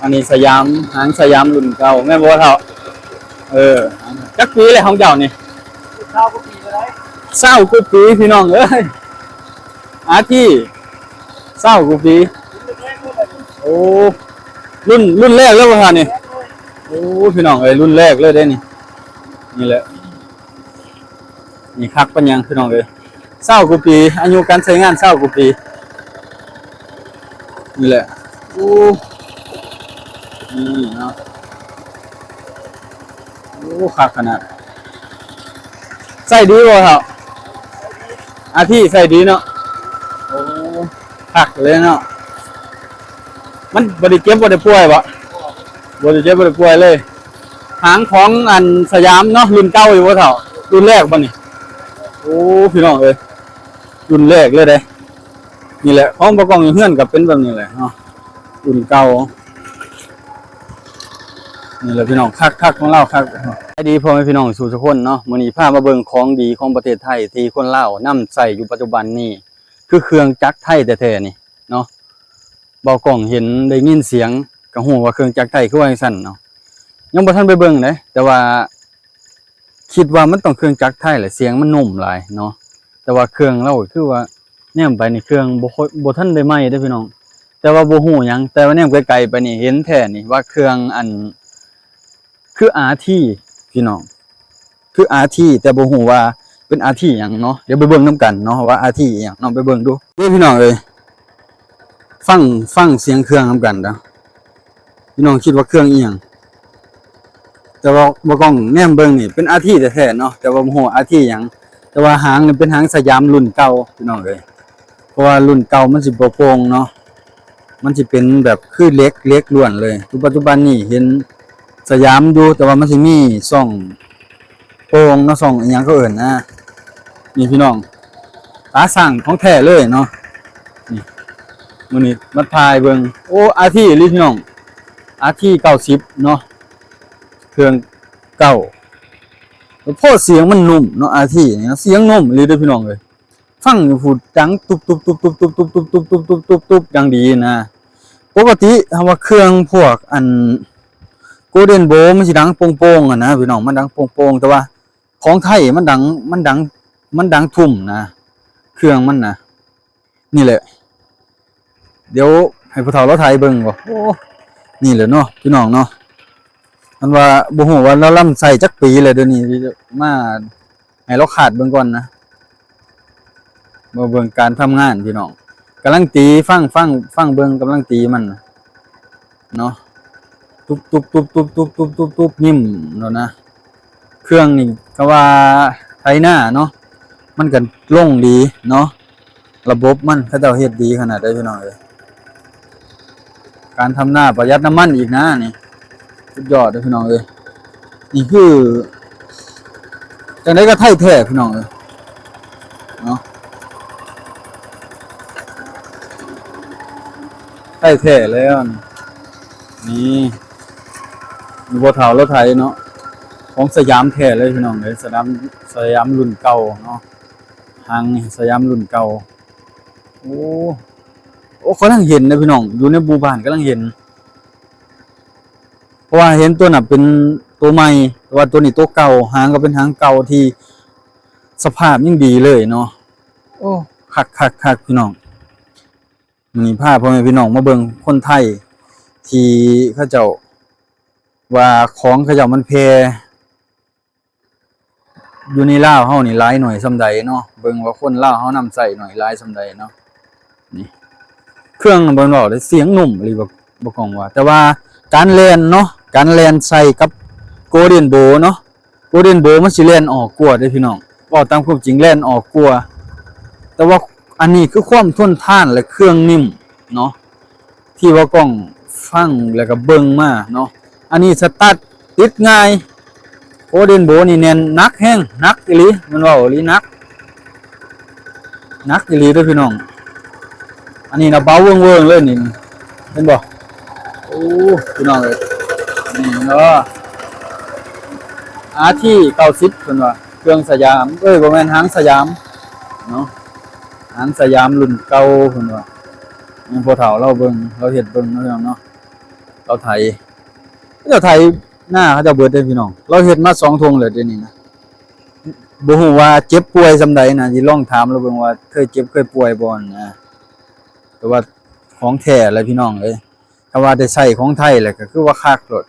อันนี้สยามหางสยามรุ่นเก่าแม่บัวเฒ่าจักปีเลยของเจ้านี่20 กว่าปีเลย20 กว่าปีพี่น้องเอ้ยอาที่20 กว่าปีโอ้รุ่นแรกแล้วบ่ฮะนี่โอ้พี่น้องเอ้ยรุ่นแรกเลยเด้นี่แหละนี่คักปัญญังพี่น้องเอ้ย20 กว่า ปีอายุการใช้งาน20 กว่า ปีนี่แหละโอ้นี่เนาะโอ้คักขนาดใส่ดีบ่ครับอาที่ใส่ดีเนาะโอ้คักเลยเนาะมันบ่ได้เจ็บบ่ได้ป่วยบ่ได้เจ็บบ่ได้ป่วยเลยหางของอันสยามเนาะรุ่นเก่าอยู่บ่เฒ่ารุ่นแรกบ่นี่โอ้พี่น้องเอ้ยรุ่นแรกเลยเด้นี่แหละของประกองอยู่เฮือนก็เป็นแบบนี้แหละเนาะรุ่นเก่านี่แหละพี่น้องคักของเราคักดีพ่อแม่พี่น้องสู่ทุกคนเนาะมื้อนี้พามาเบิ่งของดีของประเทศไทยที่คนลาวนำใช้อยู่ปัจจุบันนี้คือเครื่องจักรไทยแท้ๆนี่เนาะเบากล้องเห็นได้ยินเสียงก็ฮู้ว่าเครื่องจักรไทยคือว่าจังซั่นเนาะยังบ่ทันไปเบิ่งเด้แต่ว่าคิดว่ามันต้องเครื่องจักรไทยแหละเสียงมันนุ่มหลายเนาะแต่ว่าเครื่องเราคือว่าแนมไปนี่เครื่องบ่ทันได้ใหม่เด้อพี่น้องแต่ว่าบ่ฮู้หยังแต่ว่าแนมไกลๆไปนี่เห็นแท้นี่ว่าเครื่องอันคือ RT พี่น้องคือ RT แต่บ่ฮู้ว่าเป็น RT หยังเนาะเดี๋ยวไปเบิ่งนํกันเนาะว่า RT หยังเนาะไปเบิ่งดูเด้อพี่น้องเอ้ยฟังเสียงเครื่องนํกันเด้อพี่น้องคิดว่าเครื่องอีหยังแต่ว่าบ่กล้องแนมเบิ่งนี่เป็น RT แท้ๆเนาะแต่ว่าบ่ฮู้ RT หยังแต่ว่าหางนี่เป็นหางสยามรุ่นเก่าพี่น้องเอ้ยเพราะว่ารุ่นเก่ามันสิบ่โปร่งเนาะมันสิเป็นแบบคือเหล็กล้วนเลยปัจจุบันนี้เห็นสยามอยู่แต่ว่ามันสิมีช่องโปร่งเนาะช่องอีหยังเขาเอิ้นนะนี่พี่น้องตาสั่งของแท้เลยเนาะนี่มื้อนี้มาถ่ายเบิ่งโอ้อาที่ลิพี่น้องอาที่90เนาะเครื่องเก่าแล้วพอเสียงมันนุ่มเนาะอาที่นี่เสียงนุ่มเลยเด้อพี่น้องเอ้ยฟังอยู่พูดดังตุบดังดีนะปกติคำว่าเครื่องพวกอันโกลเด้นโบมันสิดังโป่งๆอ่ะนะพี่น้องมันดังโป่งๆแต่ว่าของไทยมันดังทุ่มนะเครื่องมันนะนี่แหละเดี๋ยวให้ผู้เฒ่าเราถ่ายเบิ่งบ่โอ้นี่แหละเนาะพี่น้องเนาะมันว่าบ่ฮู้ว่าเราล่ำใส่จักปีเลยเดี๋ยวนี้มาให้เราขาดเบิ่งก่อนนะมาเบิ่งการทำงานพี่น้องกำลังตีฟังเบิ่งกำลังตีมันเนาะตุบนิ่มเนาะนะเครื่องนี่ก็ว่าไถหน้าเนาะมันก็ลงดีเนาะระบบมันเขาเจ้าเฮ็ดดีขนาดใดพี่น้องเอ้ยการทำหน้าประหยัดน้ำมันอีกนะนี่สุดยอดเด้อพี่น้องเอ้ยนี่คือจังได๋ก็ไทยแท้พี่น้องเอ้ยเนาะไทยแท้แล้วนี่มีบัวเถารถไถเนาะของสยามแท้เลยพี่น้องเลยสยามรุ่นเก่าเนาะหางนี่สยามรุ่นเก่าโอ้กำลังเห็นนะพี่น้องอยู่ในหมู่บ้านกำลังเห็นเพราะว่าเห็นตัวน่ะเป็นตัวใหม่แต่ว่าตัวนี้ตัวเก่าหางก็เป็นหางเก่าที่สภาพยังดีเลยเนาะโอ้คักพี่น้องนี่พาพ่อแม่พี่น้องมาเบิ่งคนไทยที่เขาเจ้าว่าของเขาเจ้ามันแพอยู่ในลาวเฮานี่หลายหน่อยส่ำใดเนาะเบิ่งว่าคนลาวเฮานำใส่หน่อยหลายส่ำใดเนาะนี่เครื่องเบิ่งเว้าได้เสียงนุ่มอีหลีบ่กล้องว่าแต่ว่าการแล่นเนาะการแล่นใส่กับโกลเด้นโบเนาะโกลเด้นโบมันสิแล่นออกกว่าเด้อพี่น้องเว้าตามความจริงแล่นออกกว่าแต่ว่าอันนี้คือความทนทานและเครื่องนิ่มเนาะที่ว่ากล้องฟังแล้วก็เบิ่งมาเนาะอันนี้สตาร์ทติดง่ายโกลเด้นโบนี่แน่นนักแฮงนักอีหลีมันเว้าอีหลีนักอีหลีเด้อพี่น้องอันนี้น่ะเบาเวิ้งๆเลยนี่เห็นบ่โอ้พี่น้องเอ้ยนี่เนาะRT 90เพิ่นว่าเครื่องสยามบ่แม่นหางสยามเนาะหางสยามรุ่นเก่าเพิ่นว่าพอเฒ่าเราเบิ่งเราเฮ็ดเบิ่งเนาะพี่น้องเนาะ เราไถหน้าเขาจะเบิดได้พี่น้องเราเฮ็ดมา2 ทงเลยเดี๋ยวนี้นะบ่ฮู้ว่าเจ็บป่วยซำใดนะสิลองถามเราเบิ่งว่าเคยเจ็บเคยป่วยบ่นะแต่ว่าของแท้เลยพี่น้องเอ้ยถ้าว่าได้ใช้ของไทยแหละก็คือว่าคักโลด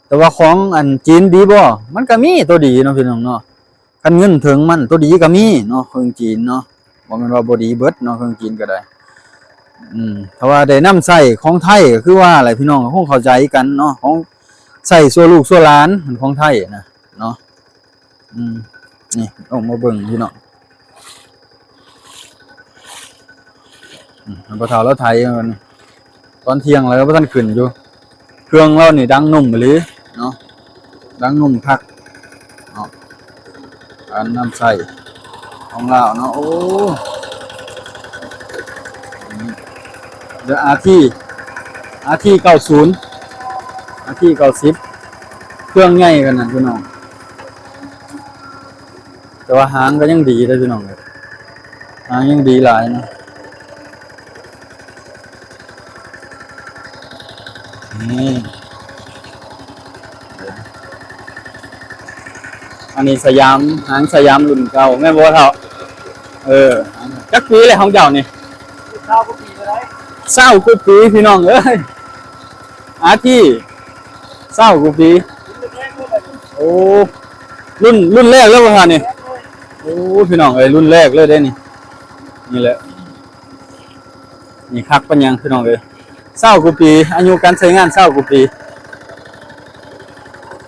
แต่ว่าของอันจีนดีบ่มันก็มีตัวดีเนาะพี่น้องเนาะคันเงินถึงมันตัวดีก็มีเนาะเครื่องจีนเนาะบ่แม่นว่าบ่ดีเบิดเนาะเครื่องจีนก็ได้ถ้าว่าได้นำใช้ของไทยก็คือว่าอะไรพี่น้องก็คงเข้าใจกันเนาะของใช้ชั่วลูกชั่วหลานของไทยนะเนาะนี่เอามาเบิ่งพี่น้องบ่เฒ่าแล้วไทยมันตอนเที่ยงแล้วบ่ทันขึ้นอยู่เครื่องเรานี่ดังนุ่มอีหลีเนาะดังนุ่มคักเนาะการนำใช้ของเราเนาะโอ้เดี๋ยวRT 90 RT 90เครื่องใหญ่กันนั่นพี่น้องแต่ว่าหางก็ยังดีเลยพี่น้องหางยังดีหลายนะนี่อันนี้สยามหางสยามรุ่นเก่าแม่บ่เฒ่าจักปีเลยของเจ้านี่20 กว่าปีไปได้20 กว่าปีพี่น้องเอ้ยRT 20 กว่าปีโอ้รุ่นแรกเลยบ่ฮะนี่โอ้พี่น้องเอ้ยรุ่นแรกเลยเด้นี่แหละนี่คักปัญญังพี่น้องเอ้ย20 กว่าปีอายุการใช้งาน20 กว่าปี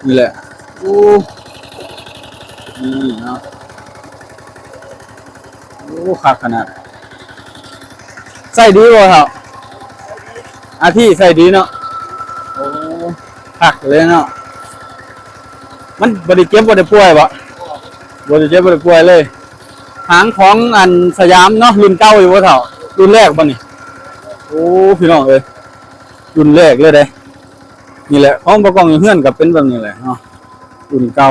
นี่แหละโอ้นี่เนาะโอ้คักขนาดใส่ดีบ่ครับRT ใส่ดีเนาะโอ้คักเลยเนาะมันบ่ได้เจ็บบ่ได้ป่วยบ่ได้เจ็บบ่ได้ป่วยเลยหางของอันสยามเนาะรุ่นเก่าอยู่บ่เฒ่ารุ่นแรกบ่นี่โอ้พี่น้องเอ้ยรุ่นแรกเลยเด้นี่แหละของประกอบเฮือนก็เป็นแบบนี้แหละเนาะรุ่นเก่า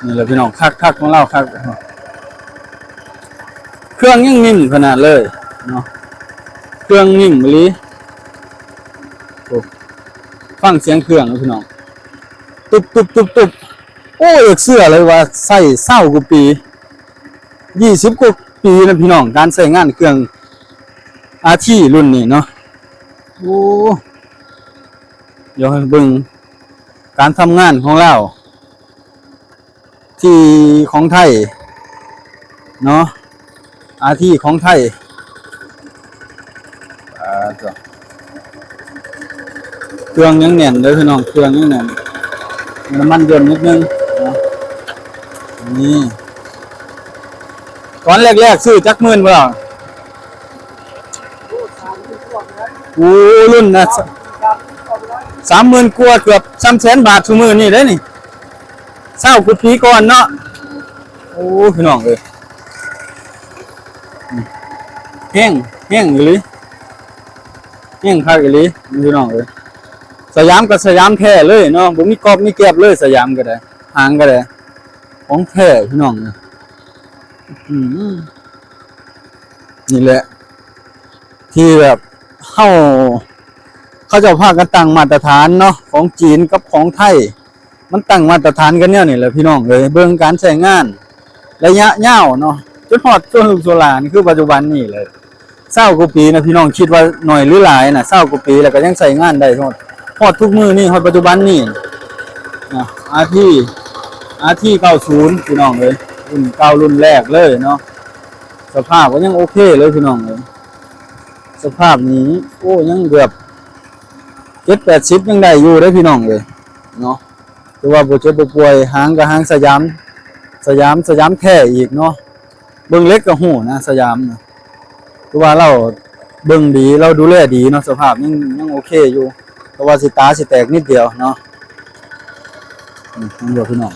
นี่แหละพี่น้องคักของเราคักเครื่องยังนิ่มขนาดเลยเนาะเครื่องนิ่มอีหลีโอ้ฟังเสียงเครื่องพี่น้องตุบโอ้ยเชื่อเลยว่าใส่20 กว่าปี20 กว่าปีนะพี่น้องการใช้งานเครื่องRT รุ่นนี้เนาะโอ้เดี๋ยวให้เบิ่งการทำงานของเราที่ของไทยเนาะRT ของไทยเครื่องยังแน่นเลยพี่น้องเครื่องยังแน่นน้ำมันยนต์นิดนึงนะนี่ตอนแรกซื้อจักหมื่นบ่ล่ะโอ้รุ่นนะ30,000 กว่าเกือบ300,000 บาทซุมื้อนี้เด้นี่20 กว่าปีก่อนเนาะโอ้พี่น้องเอ้ยแห้งอีหลีแห้งคักอีหลีพี่น้องเอ้ยสยามกับสยามแท้เลยเนาะบ่มีกรอบมีแกบเลยสยามก็ได้หางก็ได้ของแท้พี่น้องนี่แหละที่แบบเขาจะพากันตั้งมาตรฐานเนาะของจีนกับของไทยมันตั้งมาตรฐานกันเนี่ยนี่แหละพี่น้องเอ้ยเบิ่งการใช้งานระยะยาวเนาะจนฮอดจนลูกโซลานี่คือปัจจุบันนี่เลย20 กว่าปีนะพี่น้องคิดว่าน้อยหรือหลายน่ะ20 กว่าปีแล้วก็ยังใช้งานได้ฮอดทุกมื้อนี่ฮอดปัจจุบันนี่นะRT 90พี่น้องเอ้ยรุ่นเก่ารุ่นแรกเลยเนาะสภาพก็ยังโอเคเลยพี่น้องเอ้ยสภาพนี้โอ้ยังเกือบ70-80ยังได้อยู่เด้พี่น้องเอ้ยเนาะแต่ว่าบ่เจ็บบ่ป่วยหางก็หางสยามแท้อีกเนาะเบิ่งเล็กก็ฮู้นะสยามนะคือว่าเราเบิ่งดีเราดูแลดีเนาะสภาพยังโอเคอยู่เพราะว่าสิตาสิแตกนิดเดียวเนาะนี่บ่พี่น้อง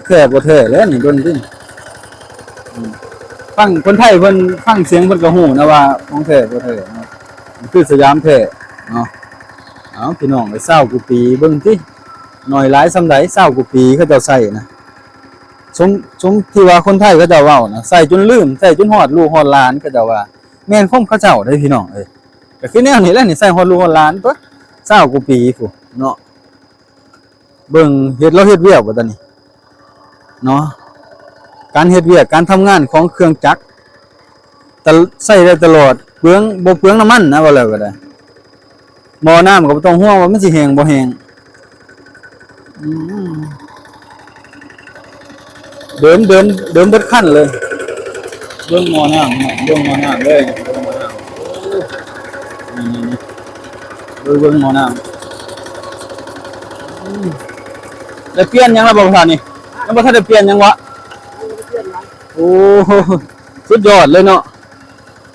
แค่บ่แท้แล้วนี่เบิ่งดิฟังคนไทยเพิ่นฟังเสียงเพิ่นก็ฮู้นะว่าของแท้บ่แท้เนาะคือสยามแท้เนาะเอาพี่น้องไป20 กว่าปีเบิ่งติน้อยหลายซำใด20 กว่าปีเขาเจ้าใช้นะสมที่ว่าคนไทยเขาเจ้าเว้านะใส่จนลืมใส่จนฮอดลูกฮอดหลานเขาเจ้าว่าแม่นคมเขาเจ้าได้พี่น้องเอ้ย ก็คือแนวนี้แหละนี่ใส่ฮอดลูกฮอดหลานตัว20กว่าปีพู้นเนาะเบิ่งเฮ็ดเราเฮ็ดเวียกบ่ตอนนี้เนาะการเฮ็ดเวียกการทำงานของเครื่องจักรแต่ใช้ได้ตลอดเปลืองบ่เปลืองน้ำมันนะว่าแล้วก็ได้หม้อน้ำก็บ่ต้องห่วงว่ามันสิแห้งบ่แห้งเดิมเบิดคันเลยเบิ่งหม้อน้ำเนาะเบิ่งหม้อน้ำเลยเบิ่งหม้อน้ำนี่ๆเบิ่งหม้อน้ำแล้วเปลี่ยนหยังล่ะบ่ท่านนี่ยังบ่ทันได้เปลี่ยนหยังวะโอ้สุดยอดเลยเนาะ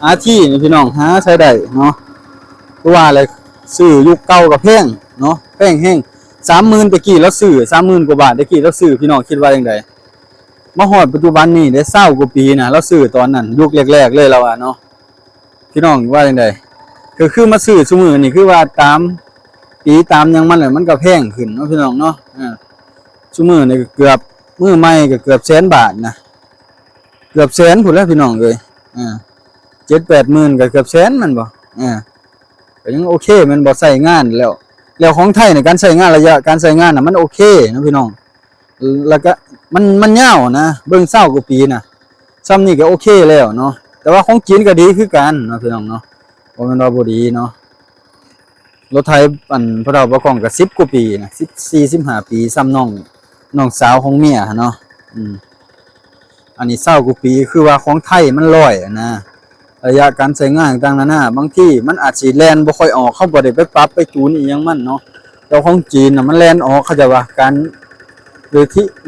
หาที่นี่พี่น้องหาใช้ได้เนาะคือว่าอะไรซื้อยุคเก่ากับแพงเนาะแพงแฮง 30,000ตะกี้แล้วซื้อ 30,000 กว่าบาทตะกี้แล้วซื้อพี่น้องคิดว่าจังได๋มาฮอดปัจจุบันนี้ได้20กว่าปีนะแล้วซื้อตอนนั้นยุคแรกๆเลยแล้วอ่ะเนาะพี่น้องว่าจังได๋คือมาซื้อซุมื้อนี่คือว่าตามปีตามหยังมันแหละมันก็แพงขึ้นเนาะพี่น้องเนาะซุมื้อนี่ก็เกือบมื้อใหม่ก็เกือบแสนบาทนะเกือบแสนพุ่นแล้วพี่น้องเอ้ย7-8 หมื่นก็เกือบแสนมันบ่ก็ยังโอเคมันบ่ใช้งานแล้วของไทยในการใช้งานระยะการใช้งานน่ะมันโอเคนะพี่น้องแล้วก็มันยาวนะเบิ่ง20กว่าปีน่ะซ้ำนี่ก็โอเคแล้วเนาะแต่ว่าของจีนก็ดีคือกันเนาะพี่น้องเนาะบ่แม่นว่าบ่ดีเนาะรถไทยอันพวกเราบ่ของก็10กว่าปีนะ14 15ปีซ้ำน้องสาวของเมียเนาะอันนี้20กว่าปีคือว่าของไทยมัน100อะนะระยะการใช้งานต่างๆนานาบางทีมันอาจสิแล่นบ่ค่อยออกเขาบ่ได้ไปปรับไปจูนอีหยังมันเนาะแต่ของจีนน่ะมันแล่นออกเขาจะว่าการ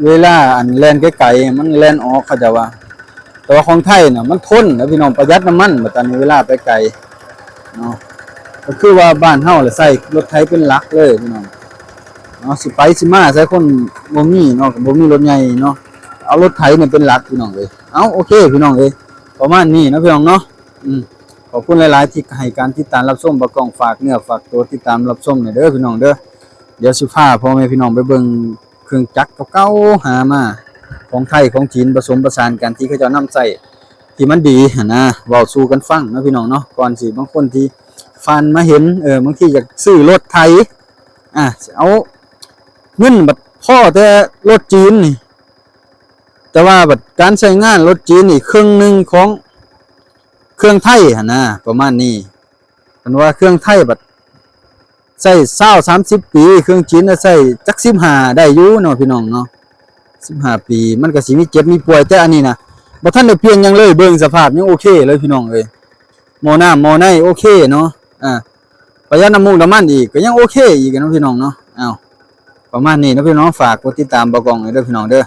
เวลาอันแล่นไกลๆมันแล่นออกเขาจะว่าแต่ว่าของไทยน่ะมันทนนะพี่น้องประหยัดน้ำมันบัดตอนนี้เวลาไปไกลเนาะก็คือว่าบ้านเฮาน่ะใช้รถไถเป็นหลักเลยพี่น้องเนาะสิไปสิมาใช้คนบ่มีเนาะบ่มีรถใหญ่เนาะเอารถไถเนี่ยเป็นหลักพี่น้องเอ้ยเอาโอเคพี่น้องเอ้ยประมาณนี้นะพี่น้องเนาะขอบคุณหลายๆที่ให้การติดตามรับชมบ่กล้องฝากเนื้อฝากตัวติดตามรับชมหน่อยเด้อพี่น้องเด้อเดี๋ยวสิพาพ่อแม่พี่น้องไปเบิ่งเครื่องจักรเก่าๆหามาของไทยของจีนผสมประสานกันที่เขาเจ้านำใช้ที่มันดีนะเว้าสู่กันฟังนะพี่น้องเนาะก่อนสิบางคนที่ฟันมาเห็นบางทีอยากซื้อรถไทยเอาเงินบัดพ่อแต่รถจีนนี่แต่ว่าบัดการใช้งานรถจีนนี่ครึ่งนึงของเครื่องไทยนะประมาณนี้กันว่าเครื่องไทยบัดใช้20-30 ปีเครื่องจีนน่ะใช้จัก15ได้อยู่เนาะพี่น้องเนาะ15 ปีมันก็สิมีเจ็บมีป่วยแต่อันนี้นะบ่ทันได้เปลี่ยนหยังเลยเบิ่งสภาพยังโอเคเลยพี่น้องเอ้ยหม้อน้ำหม้อในโอเคเนาะประหยัดน้ำมูกน้ำมันอีกก็ยังโอเคอีกเนาะพี่น้องเนาะประมาณนี้นะพี่น้องฝากกดติดตามบ่กล้องให้เด้อพี่น้องเด้อ